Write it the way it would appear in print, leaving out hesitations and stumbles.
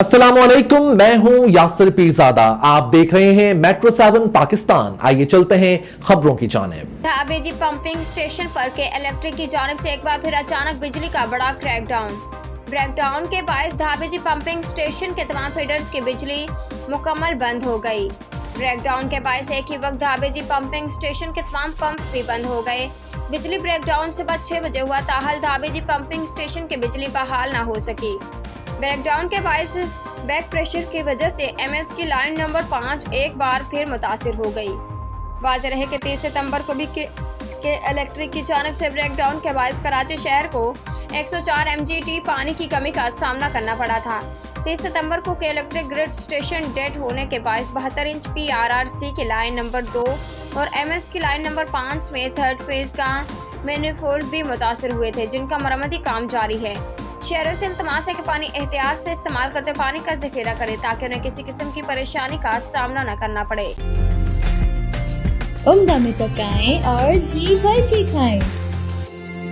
अस्सलामुअलैकुम, मैं हूं यासिर पीरजादा। आप देख रहे हैं मेट्रो 7 पाकिस्तान। आइए चलते हैं खबरों की जानिब। धाबेजी पंपिंग स्टेशन पर के इलेक्ट्रिक की जानिब से एक बार फिर अचानक बिजली का बड़ा ब्रेकडाउन के बायस धाबेजी पंपिंग स्टेशन के तमाम फीडर्स की बिजली मुकम्मल बंद हो गई। ब्रेकडाउन के बायस एक ही वक्त धाबेजी पंपिंग स्टेशन के तमाम पंप्स भी बंद हो गए। बिजली ब्रेकडाउन सुबह 6 बजे हुआ, ताहल धाबेजी पंपिंग स्टेशन की बिजली बहाल न हो सकी। ब्रेकडाउन के बायस बैक प्रेशर की वजह से MS की लाइन नंबर 5 एक बार फिर मुतासिर हो गई। वाज़ेह रहे कि 30 सितंबर को भी के इलेक्ट्रिक की जानिब से ब्रेकडाउन के बायस कराची शहर को 104 MGT पानी की कमी का सामना करना पड़ा था। 30 सितंबर को के इलेक्ट्रिक ग्रिड स्टेशन डेड होने के बायस 72 इंच PRRC की लाइन नंबर 2 और MS की लाइन नंबर 5 में थर्ड फेज का मैनिफोल्ड भी मुतासिर हुए थे, जिनका मरम्मती काम जारी है। शहरों से इल्तिमास है कि पानी एहतियात से इस्तेमाल करते पानी का ज़ख़ीरा करें ताकि उन्हें किसी किस्म की परेशानी का सामना न करना पड़े। उम्दा में पकाएं और जी भर के खाएं।